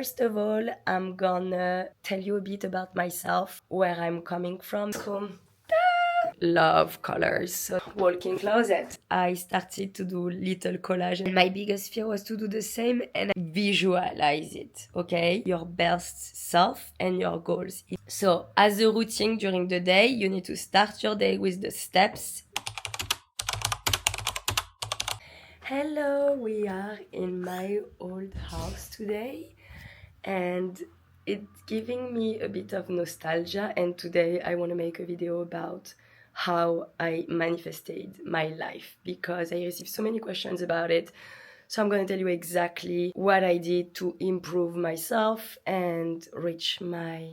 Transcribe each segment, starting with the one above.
First of all, I'm gonna tell you a bit about myself, where I'm coming from. Love colors. So, walk-in closet. I started to do little collage, and my biggest fear was to do the same and visualize it. Okay, your best self and your goals. So, as a routine during the day, you need to start your day with the steps. Hello, we are in my old house today, and it's giving me a bit of nostalgia. And today I want to make a video about how I manifested my life, because I received so many questions about it. So I'm going to tell you exactly what I did to improve myself and reach my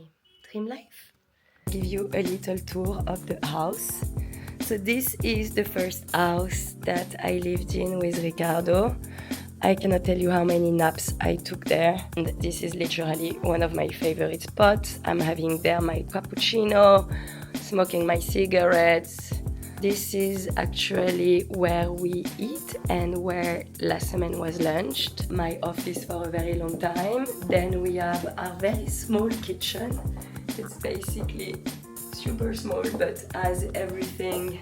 dream life. Give you a little tour of the house. So this is the first house that I lived in with Ricardo. I cannot tell you how many naps I took there. And this is literally one of my favorite spots. I'm having there my cappuccino, smoking my cigarettes. This is actually where we eat and where la semaine was lunched. My office for a very long time. Then we have our very small kitchen. It's basically super small, but has everything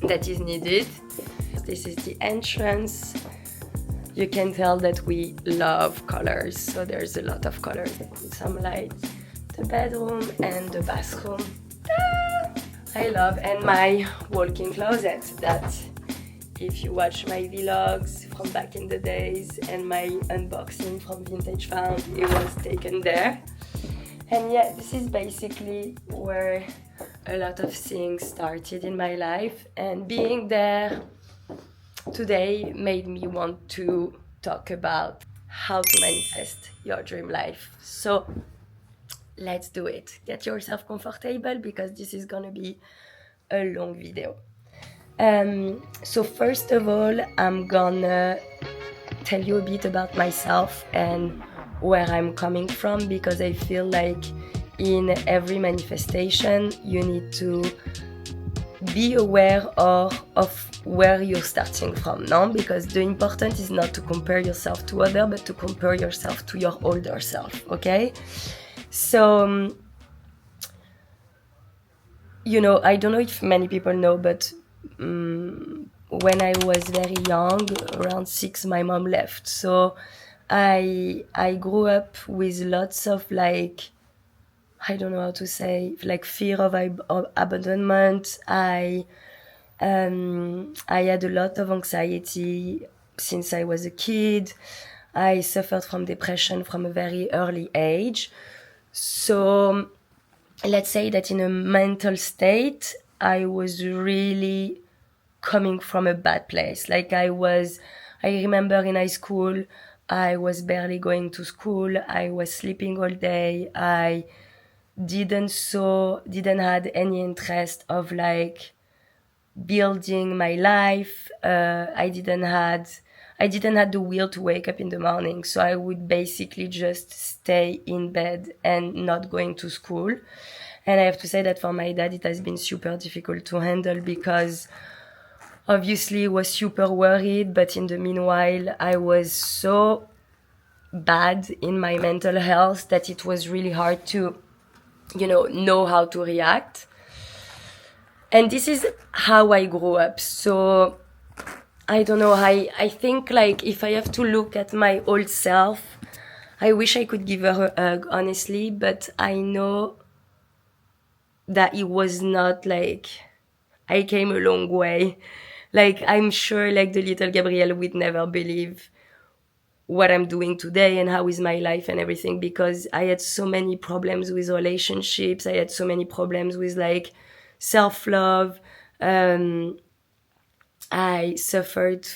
that is needed. This is the entrance. You can tell that we love colors, so there's a lot of colors. Some light, the bedroom and the bathroom. I love, and my walk-in closet that if you watch my vlogs from back in the days and my unboxing from Vintage Found, it was taken there. And yeah, this is basically where a lot of things started in my life, and being there today made me want to talk about how to manifest your dream life. So let's do it. Get yourself comfortable because this is gonna be a long video. So first of all, I'm gonna tell you a bit about myself and where I'm coming from, because I feel like in every manifestation you need to be aware of where you're starting from, no? Because the important is not to compare yourself to others, but to compare yourself to your older self, okay? So, I don't know if many people know, but when I was very young, around 6, my mom left. So I grew up with lots of I don't know how to say, fear of abandonment. I had a lot of anxiety since I was a kid. I suffered from depression from a very early age. So let's say that in a mental state, I was really coming from a bad place. I remember in high school, I was barely going to school. I was sleeping all day. I didn't had any interest of building my life. I didn't had the will to wake up in the morning. So I would basically just stay in bed and not going to school. And I have to say that for my dad, it has been super difficult to handle, because obviously he was super worried, but in the meanwhile, I was so bad in my mental health that it was really hard to, know how to react. And this is how I grew up. So I don't know, I think if I have to look at my old self, I wish I could give her a hug, honestly, but I know that it was not I came a long way. I'm sure the little Gabrielle would never believe what I'm doing today and how is my life and everything, because I had so many problems with relationships. I had so many problems with self-love. I suffered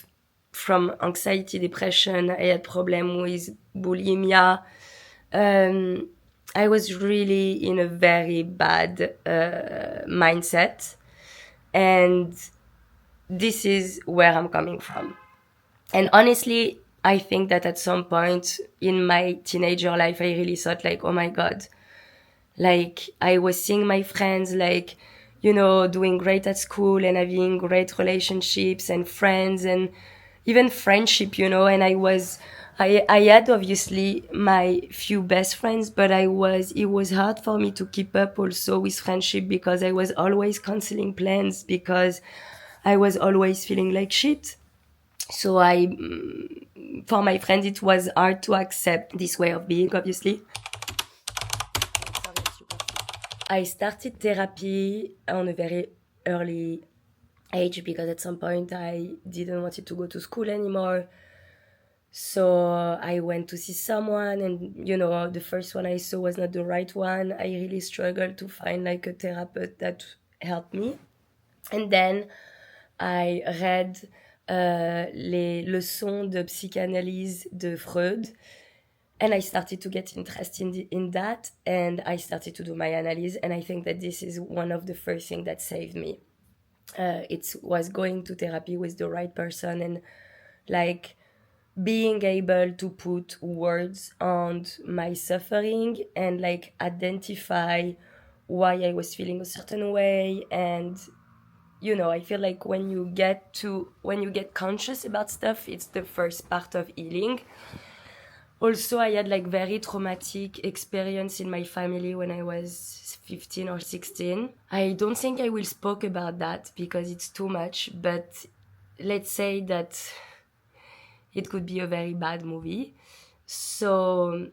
from anxiety, depression. I had problem with bulimia. I was really in a very bad mindset, and this is where I'm coming from. And honestly, I think that at some point in my teenager life, I really thought oh my God, I was seeing my friends doing great at school and having great relationships and friends and even friendship, and I was I had obviously my few best friends, but it was hard for me to keep up also with friendship because I was always canceling plans because I was always feeling like shit. So for my friends, it was hard to accept this way of being, obviously. I started therapy on a very early age because at some point I didn't want to go to school anymore. So I went to see someone, and the first one I saw was not the right one. I really struggled to find like a therapist that helped me. And then I read les leçons de psychanalyse de Freud, and I started to get interested in that, and I started to do my analysis, and I think that this is one of the first things that saved me. It was going to therapy with the right person and like being able to put words on my suffering and like identify why I was feeling a certain way. And I feel like when you get conscious about stuff, it's the first part of healing. Also, I had like very traumatic experience in my family when I was 15 or 16. I don't think I will speak about that because it's too much, but let's say that it could be a very bad movie. So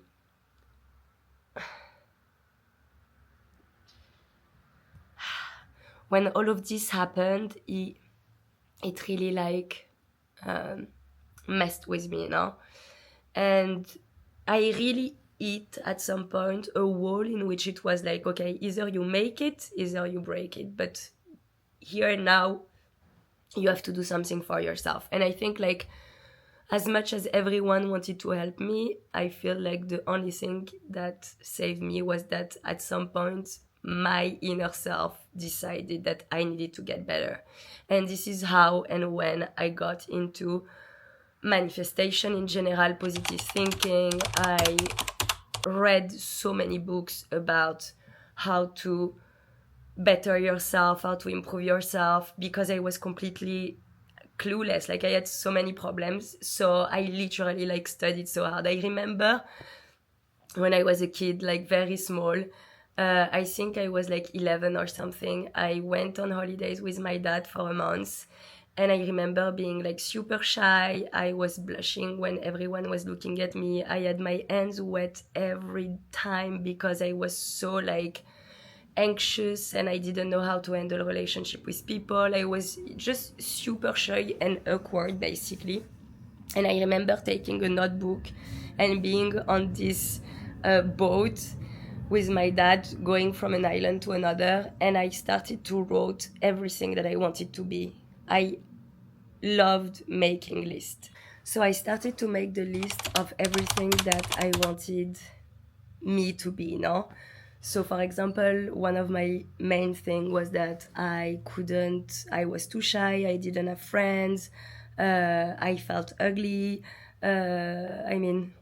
when all of this happened, it really like messed with me, and I really hit at some point a wall in which it was like, okay, either you make it, either you break it, but here and now you have to do something for yourself. And I think like as much as everyone wanted to help me, I feel like the only thing that saved me was that at some point my inner self decided that I needed to get better. And this is how and when I got into manifestation in general, positive thinking. I read so many books about how to better yourself, how to improve yourself, because I was completely clueless. Like I had so many problems, so I literally like studied so hard. I remember when I was a kid, like very small, I think I was like 11 or something, I went on holidays with my dad for a month. And I remember being like super shy. I was blushing when everyone was looking at me. I had my hands wet every time because I was so like anxious and I didn't know how to handle a relationship with people. I was just super shy and awkward basically. And I remember taking a notebook and being on this boat with my dad going from an island to another, and I started to write everything that I wanted to be. I loved making lists. So I started to make the list of everything that I wanted me to be, So for example, one of my main thing was that I was too shy, I didn't have friends, I felt ugly, many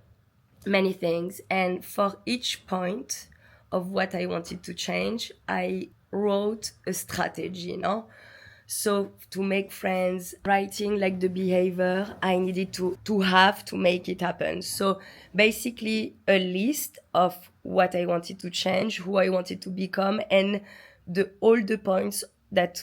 things. And for each point of what I wanted to change, I wrote a strategy, So to make friends, writing like the behavior I needed to have to make it happen. So basically a list of what I wanted to change, who I wanted to become, and all the points that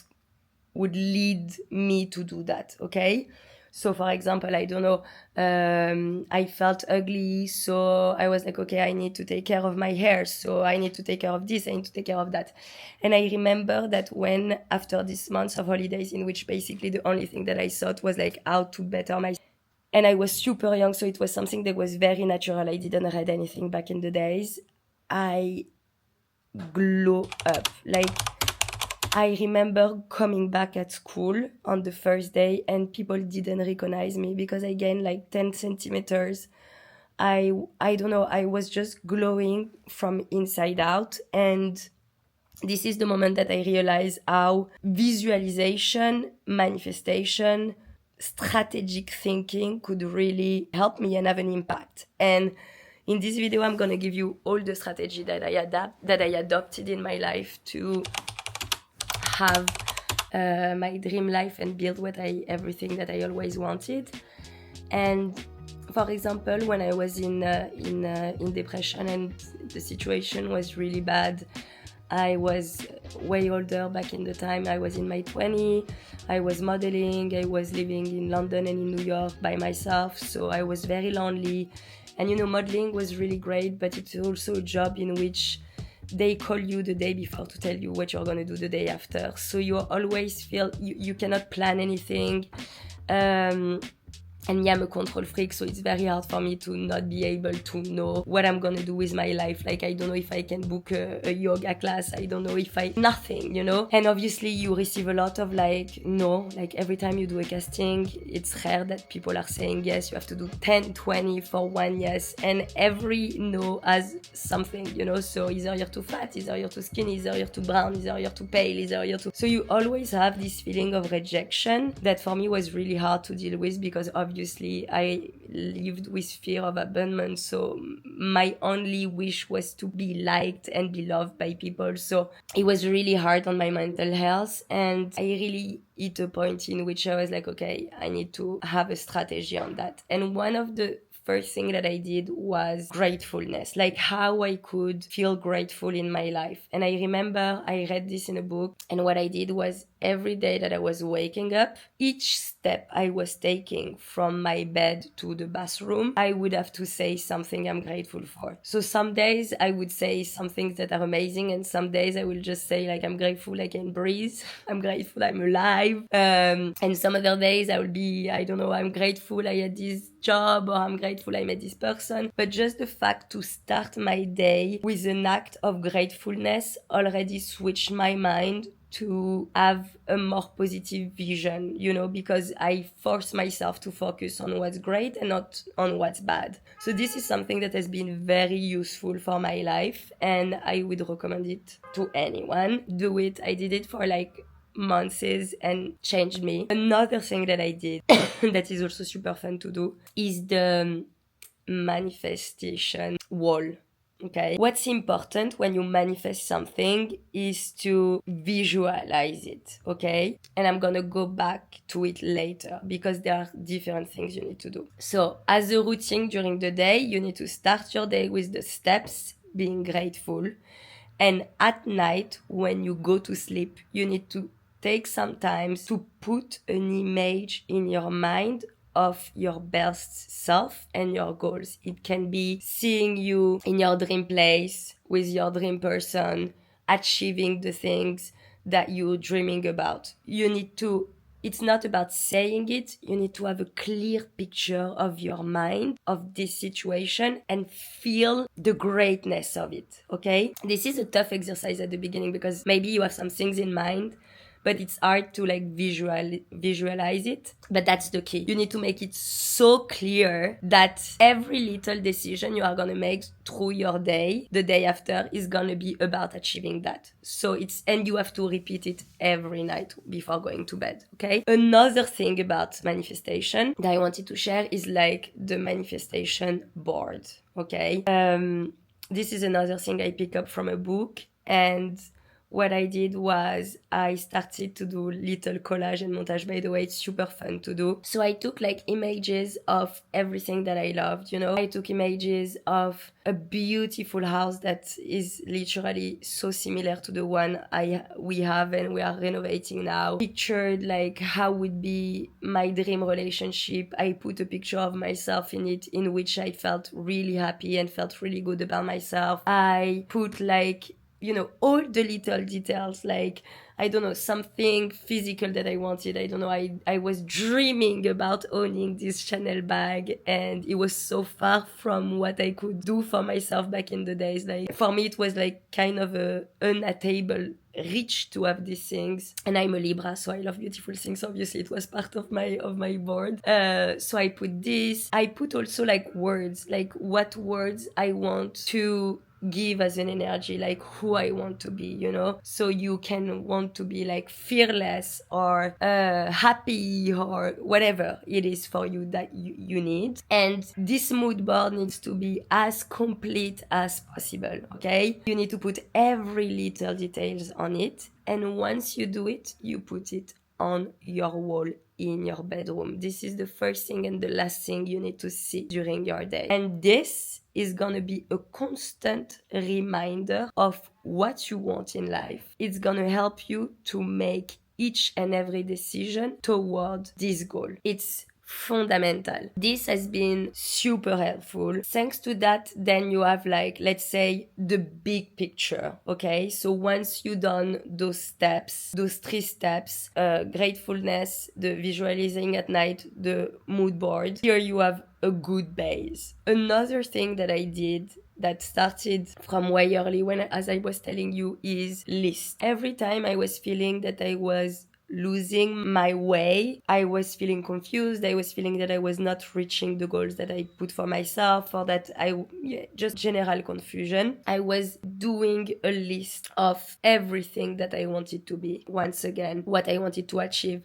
would lead me to do that, okay? So for example, I don't know, I felt ugly, so I was like, okay, I need to take care of my hair, so I need to take care of this, I need to take care of that. And I remember that when, after this month of holidays, in which basically the only thing that I thought was like how to better myself, and I was super young, so it was something that was very natural. I didn't read anything back in the days. I glow up. Like, I remember coming back at school on the first day and people didn't recognize me because I gained like 10 centimeters. I don't know, I was just glowing from inside out. And this is the moment that I realized how visualization, manifestation, strategic thinking could really help me and have an impact. And in this video, I'm going to give you all the strategy that I adopted in my life to have my dream life and build everything that I always wanted. And For example, when I was in depression and the situation was really bad, I was way older back in the time. I was in my 20s. I was modeling. I was living in London and in New York by myself. So I was very lonely. And modeling was really great, but it's also a job in which they call you the day before to tell you what you're going to do the day after. So you always feel you cannot plan anything. And yeah, I'm a control freak, so it's very hard for me to not be able to know what I'm gonna do with my life. Like, I don't know if I can book a yoga class. I don't know if nothing. And obviously you receive a lot of no, every time you do a casting, it's rare that people are saying yes. You have to do 10, 20 for one yes. And every no has something, so either you're too fat, either you're too skinny, either you're too brown, either you're too pale, either you're too... So you always have this feeling of rejection that for me was really hard to deal with, because obviously I lived with fear of abandonment, so my only wish was to be liked and be loved by people. So it was really hard on my mental health, and I really hit a point in which I was like, okay, I need to have a strategy on that. And one of the first thing that I did was gratefulness, like how I could feel grateful in my life. And I remember I read this in a book, and what I did was every day that I was waking up, each step I was taking from my bed to the bathroom, I would have to say something I'm grateful for. So some days I would say some things that are amazing, and some days I will just say I'm grateful I can breathe, I'm grateful I'm alive, and some other days I will be, I don't know, I'm grateful I had this job, or I'm grateful I met this person. But just the fact to start my day with an act of gratefulness already switched my mind to have a more positive vision, because I force myself to focus on what's great and not on what's bad. So this is something that has been very useful for my life, and I would recommend it to anyone. Do it. I did it for months and changed me. Another thing that I did that is also super fun to do is the manifestation wall. Okay, what's important when you manifest something is to visualize it, okay? And I'm gonna go back to it later, because there are different things you need to do. So as a routine during the day, you need to start your day with the steps, being grateful. And at night, when you go to sleep, you need to take some time to put an image in your mind of your best self and your goals. It can be seeing you in your dream place with your dream person, achieving the things that you're dreaming about. It's not about saying it. You need to have a clear picture of your mind, of this situation, and feel the greatness of it, okay? This is a tough exercise at the beginning, because maybe you have some things in mind, but it's hard to visualize it. But that's the key. You need to make it so clear that every little decision you are going to make through your day, the day after, is going to be about achieving that. And you have to repeat it every night before going to bed, okay? Another thing about manifestation that I wanted to share is the manifestation board, okay? This is another thing I pick up from a book, and what I did was I started to do little collage and montage. By the way, it's super fun to do. So I took images of everything that I loved, I took images of a beautiful house that is literally so similar to the one we have and we are renovating now. Pictured how would be my dream relationship. I put a picture of myself in it, in which I felt really happy and felt really good about myself. I put all the little details, I don't know, something physical that I wanted. I don't know, I was dreaming about owning this Chanel bag, and it was so far from what I could do for myself back in the days. For me, it was kind of a unattainable reach to have these things. And I'm a Libra, so I love beautiful things. Obviously, it was part of my board. So I put this. I put also words, what words I want to give as an energy, who I want to be, so you can want to be fearless or happy or whatever it is for you that you need. And this mood board needs to be as complete as possible, okay? You need to put every little details on it, and once you do it, you put it on your wall in your bedroom. This is the first thing and the last thing you need to see during your day. And this is gonna be a constant reminder of what you want in life. It's gonna help you to make each and every decision toward this goal. It's fundamental. This has been super helpful. Thanks to that, then you have like, let's say, the big picture, okay? So once you done those steps, those 3 steps, gratefulness, the visualizing at night, the mood board, here you have a good base. Another thing that I did that started from way early, when, as I was telling you, is list. Every time I was feeling that I was losing my way, I was feeling confused, I was feeling that I was not reaching the goals that I put for myself, or that just general confusion, I was doing a list of everything that I wanted to be, once again, what I wanted to achieve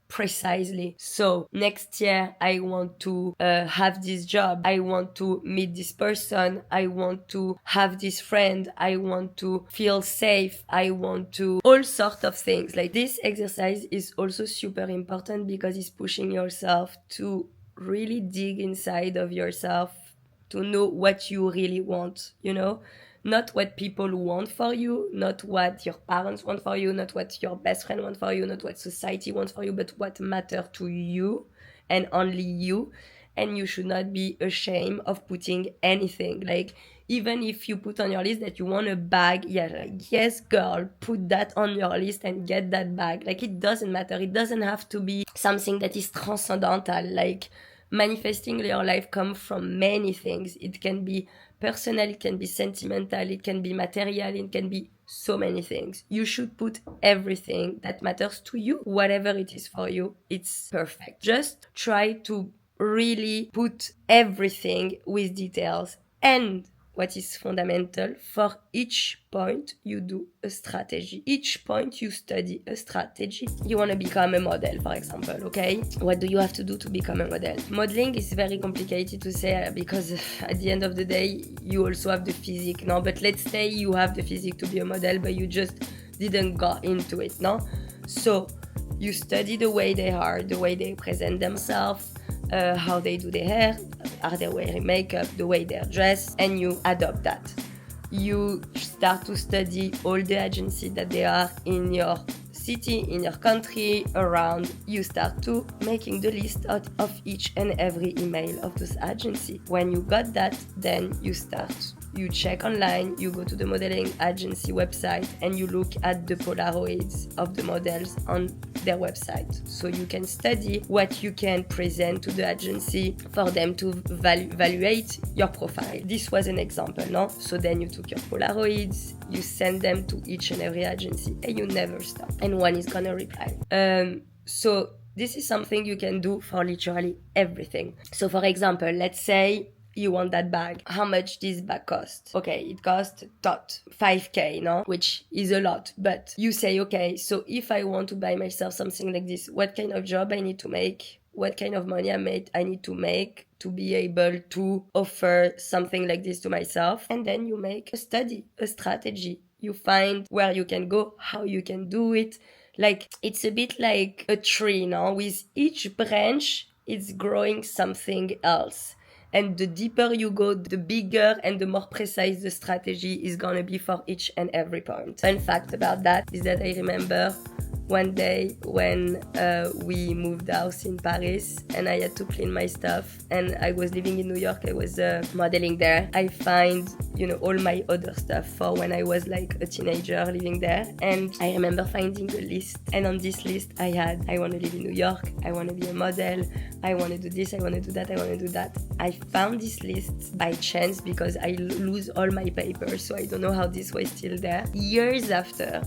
precisely. So next year I want to have this job, I want to meet this person, I want to have this friend, I want to feel safe, I want to all sorts of things. Like, this exercise is also super important because it's pushing yourself to really dig inside of yourself to know what you really want, you know? Not what people want for you, not what your parents want for you, not what your best friend wants for you, not what society wants for you, but what matters to you and only you. And you should not be ashamed of putting anything. Like, even if you put on your list that you want a bag, yeah, like, yes, girl, put that on your list and get that bag. Like, it doesn't matter. It doesn't have to be something that is transcendental. Like, manifesting your life comes from many things. It can be personal, it can be sentimental, it can be material, it can be so many things. You should put everything that matters to you, whatever it is for you. It's perfect. Just try to really put everything with details. And what is fundamental, for each point you do a strategy. Each point you study a strategy. You want to become a model, for example, okay? What do you have to do to become a model? Modeling is very complicated to say because at the end of the day, you also have the physique, no? But let's say you have the physique to be a model, but you just didn't go into it, no? So you study the way they are, the way they present themselves, how they do their hair, are they wearing makeup, the way they're dressed, and you adopt that. You start to study all the agencies that they are in your city, in your country, around. You start to making the list out of each and every email of those agencies. When you got that, then you start. You check online, you go to the modeling agency website, and you look at the Polaroids of the models on their website. So you can study what you can present to the agency for them to evaluate your profile. This was an example, no? So then you took your Polaroids, you send them to each and every agency, and you never stop. And one is gonna reply. So this is something you can do for literally everything. So for example, let's say you want that bag. How much this bag cost? Okay, it costs 5k, no? Which is a lot. But you say, okay, so if I want to buy myself something like this, what kind of job I need to make? What kind of money I need to make to be able to offer something like this to myself? And then you make a study, a strategy. You find where you can go, how you can do it. Like, it's a bit like a tree, no? With each branch, it's growing something else. And the deeper you go, the bigger and the more precise the strategy is gonna be for each and every point. Fun fact about that is that I remember one day when we moved house in Paris and I had to clean my stuff and I was living in New York, I was modeling there. I find, all my other stuff for when I was like a teenager living there. And I remember finding a list, and on this list I want to live in New York, I want to be a model, I want to do this, I want to do that, I want to do that. I found this list by chance because I lose all my papers, so I don't know how this was still there. Years after,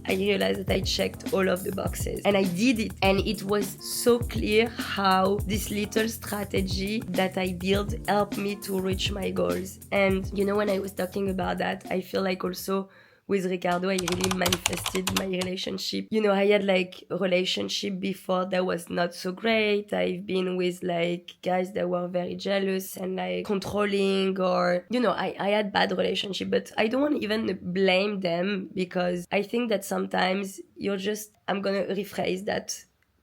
I realized that I checked all of the boxes and I did it. And it was so clear how this little strategy that I built helped me to reach my goals. And when I was talking about that, I feel like also with Ricardo, I really manifested my relationship. I had like a relationship before that was not so great. I've been with like guys that were very jealous and like controlling, or, I had bad relationship, but I don't want to even blame them because I think that sometimes I'm going to rephrase that.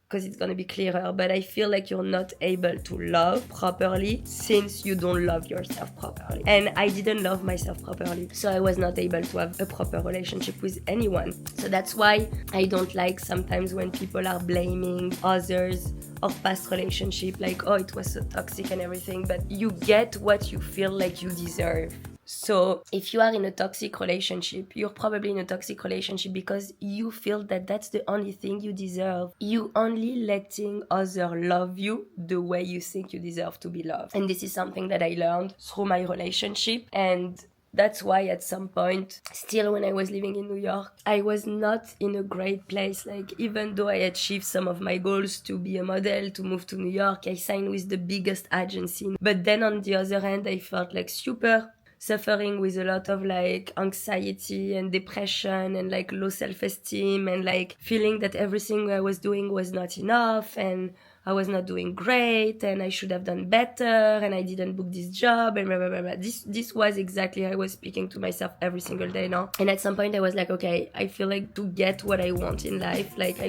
because it's gonna be clearer, but I feel like you're not able to love properly since you don't love yourself properly. And I didn't love myself properly, so I was not able to have a proper relationship with anyone. So that's why I don't like sometimes when people are blaming others or past relationship, like, oh, it was so toxic and everything, but you get what you feel like you deserve. So if you are in a toxic relationship, you're probably in a toxic relationship because you feel that that's the only thing you deserve. You only letting others love you the way you think you deserve to be loved. And this is something that I learned through my relationship. And that's why at some point, still when I was living in New York, I was not in a great place. Like, even though I achieved some of my goals to be a model, to move to New York, I signed with the biggest agency. But then on the other hand, I felt like super suffering with a lot of like anxiety and depression and like low self-esteem and like feeling that everything I was doing was not enough and I was not doing great and I should have done better and I didn't book this job and blah, blah, blah, blah. This was exactly how I was speaking to myself every single day now. And at some point I was like, okay, I feel like to get what I want in life, like I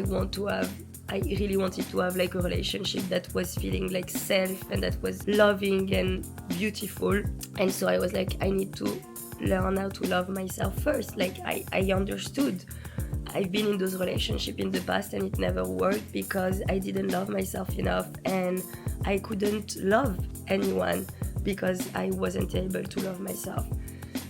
really wanted to have like a relationship that was feeling like safe and that was loving and beautiful. And so I was like, I need to learn how to love myself first. Like I understood. I've been in those relationships in the past and it never worked because I didn't love myself enough and I couldn't love anyone because I wasn't able to love myself.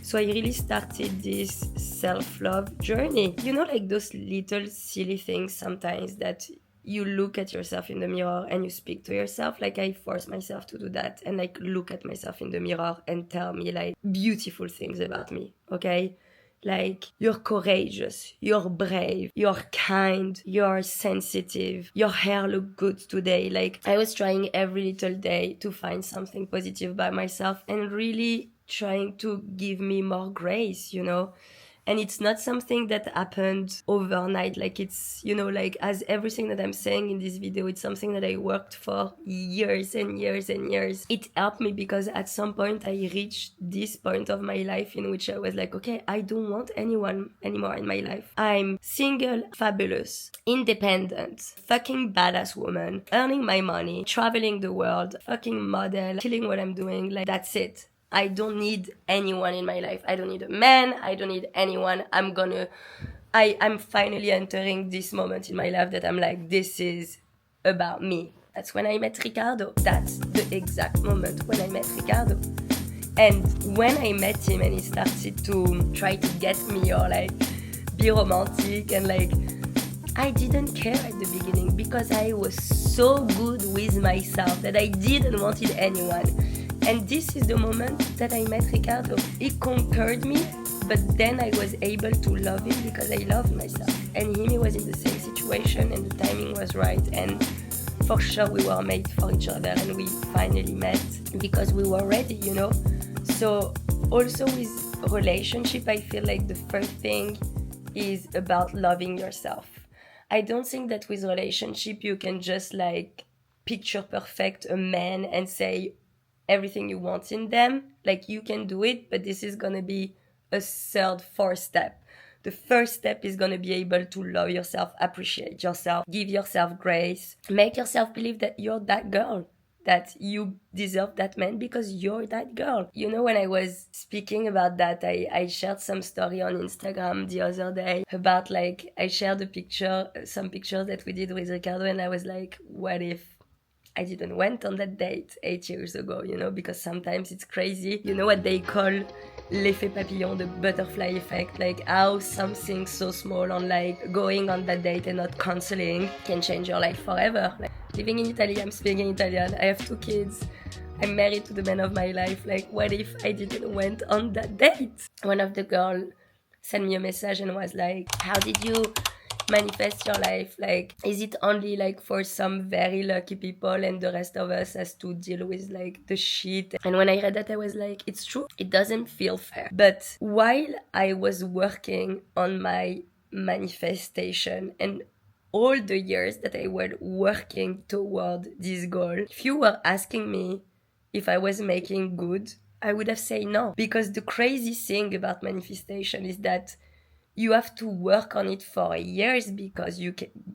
So I really started this self-love journey. You know, like those little silly things sometimes that you look at yourself in the mirror and you speak to yourself. Like I force myself to do that and like look at myself in the mirror and tell me like beautiful things about me, okay? Like, you're courageous, you're brave, you're kind, you're sensitive, your hair look good today. Like, I was trying every little day to find something positive by myself and really trying to give me more grace, you know? And it's not something that happened overnight. Like it's, you know, like as everything that I'm saying in this video, it's something that I worked for years and years and years. It helped me because at some point I reached this point of my life in which I was like, okay, I don't want anyone anymore in my life. I'm single, fabulous, independent, fucking badass woman, earning my money, traveling the world, fucking model, killing what I'm doing. Like that's it. I don't need anyone in my life. I don't need a man. I don't need anyone. I'm finally entering this moment in my life that I'm like, this is about me. That's when I met Ricardo. That's the exact moment when I met Ricardo. And when I met him and he started to try to get me or like be romantic and like, I didn't care at the beginning because I was so good with myself that I didn't want anyone. And this is the moment that I met Ricardo. He conquered me, but then I was able to love him because I loved myself. And he was in the same situation and the timing was right. And for sure we were made for each other and we finally met because we were ready, you know? So also with relationship, I feel like the first thing is about loving yourself. I don't think that with relationship you can just like picture perfect a man and say everything you want in them. Like you can do it, but this is gonna be a third, fourth step. The first step is gonna be able to love yourself, appreciate yourself, give yourself grace, make yourself believe that you're that girl, that you deserve that man because you're that girl. You know, when I was speaking about that, I shared some story on Instagram the other day about like, I shared some pictures that we did with Ricardo and I was like, what if I didn't went on that date 8 years ago, you know, because sometimes it's crazy. You know what they call l'effet papillon, the butterfly effect, like how something so small on like going on that date and not cancelling can change your life forever. Like living in Italy, I'm speaking Italian, I have 2 kids, I'm married to the man of my life. Like what if I didn't went on that date? One of the girls sent me a message and was like, how did you manifest your life? Like, is it only like for some very lucky people and the rest of us has to deal with like the shit? And when I read that, I was like, it's true, it doesn't feel fair. But while I was working on my manifestation and all the years that I was working toward this goal, if you were asking me if I was making good, I would have said no. Because the crazy thing about manifestation is that you have to work on it for years because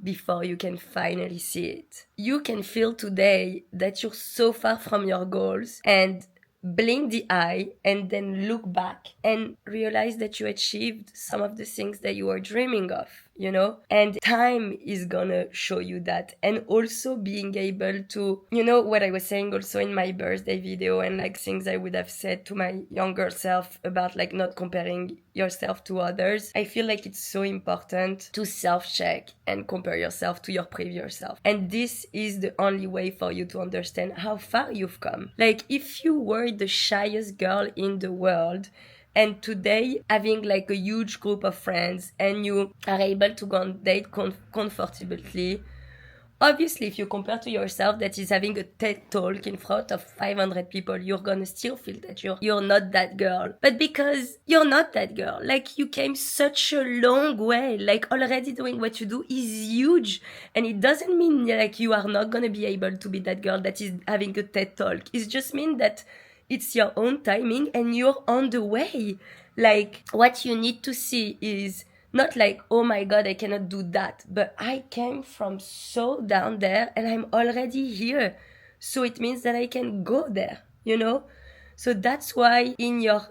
before you can finally see it. You can feel today that you're so far from your goals and blink the eye and then look back and realize that you achieved some of the things that you were dreaming of, and time is gonna show you that. And also being able to, what I was saying also in my birthday video, and like things I would have said to my younger self about like not comparing yourself to others. I feel like it's so important to self-check and compare yourself to your previous self, and this is the only way for you to understand how far you've come. Like if you were the shyest girl in the world, and today having like a huge group of friends and you are able to go on date comfortably, obviously if you compare to yourself that is having a TED talk in front of 500 people, you're gonna still feel that you're not that girl. But because you're not that girl, like you came such a long way, like already doing what you do is huge. And it doesn't mean like you are not gonna be able to be that girl that is having a TED talk. It just means that it's your own timing and you're on the way. Like what you need to see is not like, oh my god, I cannot do that, but I came from so down there and I'm already here, so it means that I can go there. So that's why in your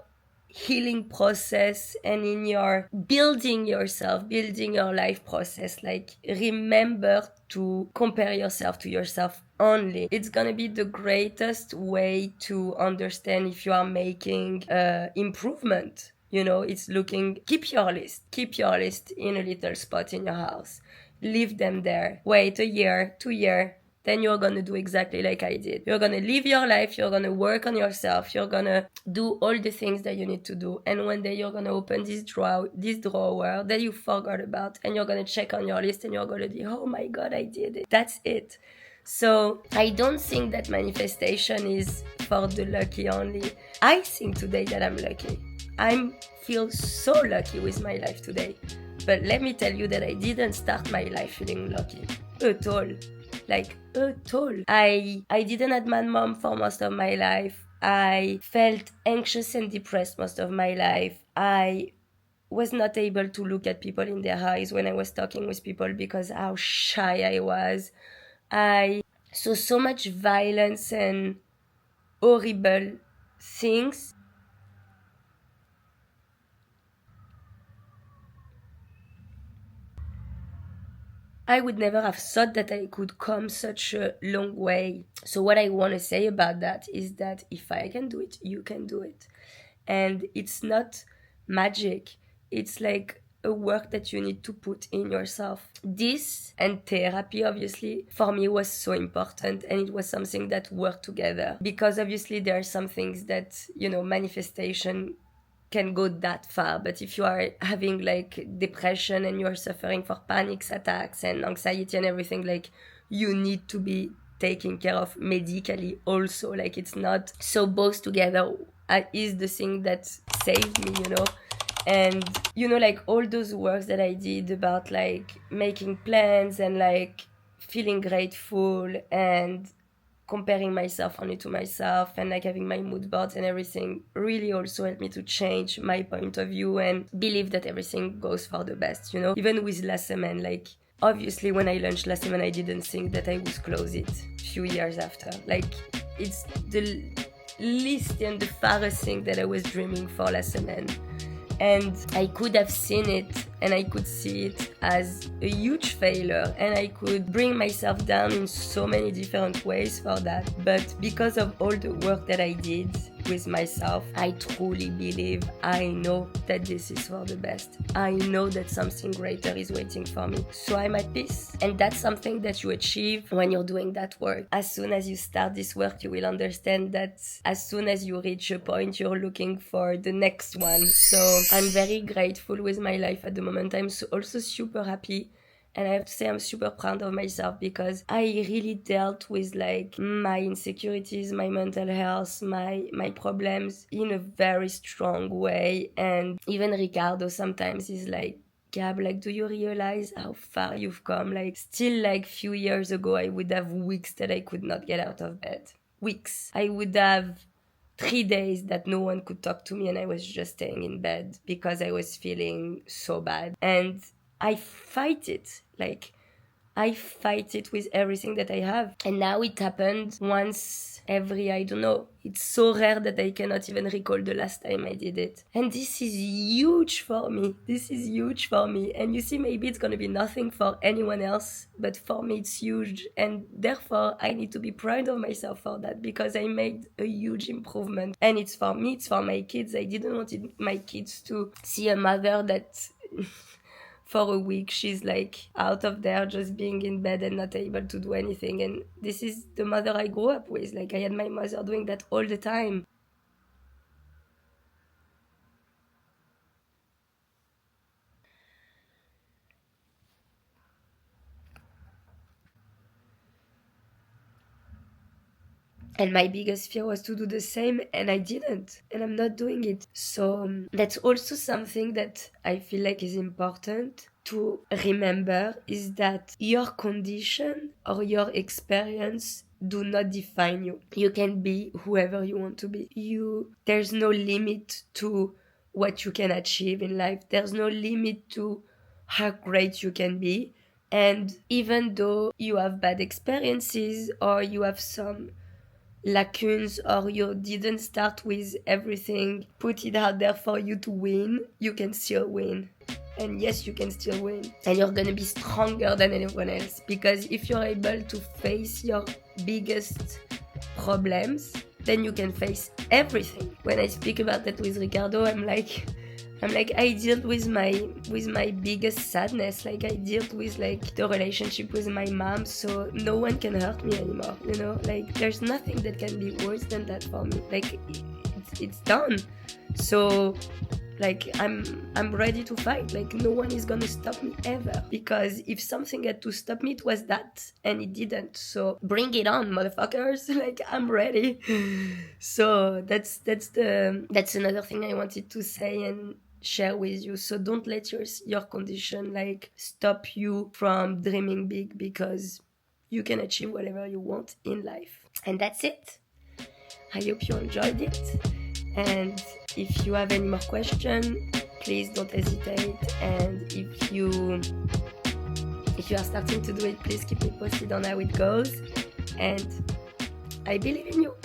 healing process and in your building yourself, building your life process, like remember to compare yourself to yourself only. It's gonna be the greatest way to understand if you are making improvement. It's looking, keep your list in a little spot in your house, leave them there, wait a year, 2 year, then you're gonna do exactly like I did. You're gonna live your life, you're gonna work on yourself, you're gonna do all the things that you need to do, and one day you're gonna open this drawer that you forgot about, and you're gonna check on your list and you're gonna be, oh my god, I did it. That's it. So I don't think that manifestation is for the lucky only. I think today that I'm lucky. I feel so lucky with my life today. But let me tell you that I didn't start my life feeling lucky at all. Like at all. I didn't have my mom for most of my life. I felt anxious and depressed most of my life. I was not able to look at people in their eyes when I was talking with people because how shy I was. I saw so much violence and horrible things. I would never have thought that I could come such a long way. So what I want to say about that is that if I can do it, you can do it. And it's not magic. It's like a work that you need to put in yourself. This and therapy, obviously, for me was so important, and it was something that worked together. Because obviously there are some things that, manifestation can go that far, but if you are having like depression and you are suffering for panic attacks and anxiety and everything, like you need to be taken care of medically also. Like it's not, so both together is the thing that saved me. And like all those works that I did about like making plans and like feeling grateful and comparing myself only to myself and like having my mood boards and everything really also helped me to change my point of view and believe that everything goes for the best. Even with La Semaine, like obviously when I launched La Semaine, I didn't think that I would close it a few years after. Like it's the least and the farthest thing that I was dreaming for La Semaine. And I could have seen it and I could see it as a huge failure, and I could bring myself down in so many different ways for that. But because of all the work that I did with myself, I truly believe, I know that this is for the best. I know that something greater is waiting for me. So I'm at peace. And that's something that you achieve when you're doing that work. As soon as you start this work, you will understand that as soon as you reach a point, you're looking for the next one. So I'm very grateful with my life at the moment. I'm also super happy, and I have to say I'm super proud of myself because I really dealt with like my insecurities, my mental health, my problems in a very strong way. And even Ricardo sometimes is like, Gab, like, do you realize how far you've come? Like, still like few years ago, I would have weeks that I could not get out of bed. Weeks. I would have 3 days that no one could talk to me and I was just staying in bed because I was feeling so bad. And I fight it. Like, I fight it with everything that I have. And now it happened once every, I don't know. It's so rare that I cannot even recall the last time I did it. And this is huge for me. This is huge for me. And you see, maybe it's gonna be nothing for anyone else, but for me it's huge. And therefore, I need to be proud of myself for that because I made a huge improvement. And it's for me, it's for my kids. I didn't want my kids to see a mother that... for a week she's like out of there just being in bed and not able to do anything. And this is the mother I grew up with. Like, I had my mother doing that all the time. And my biggest fear was to do the same, and I didn't. And I'm not doing it. So that's also something that I feel like is important to remember, is that your condition or your experience do not define you. You can be whoever you want to be. There's no limit to what you can achieve in life. There's no limit to how great you can be. And even though you have bad experiences or you have some lacunes or you didn't start with everything put it out there for you to win, you can still win. And yes, you can still win. And you're gonna be stronger than anyone else, because if you're able to face your biggest problems, then you can face everything. When I speak about that with Ricardo, I'm like, I dealt with my biggest sadness. Like, I dealt with like the relationship with my mom, so no one can hurt me anymore, you know? Like, there's nothing that can be worse than that for me. Like, it's done. So like, I'm ready to fight. Like, no one is gonna stop me ever, because if something had to stop me, it was that, and it didn't. So bring it on, motherfuckers. Like, I'm ready. So that's another thing I wanted to say and share with you. So don't let your condition like stop you from dreaming big, because you can achieve whatever you want in life. And that's it. I hope you enjoyed it, and if you have any more questions, please don't hesitate. And if you are starting to do it, please keep me posted on how it goes. And I believe in you.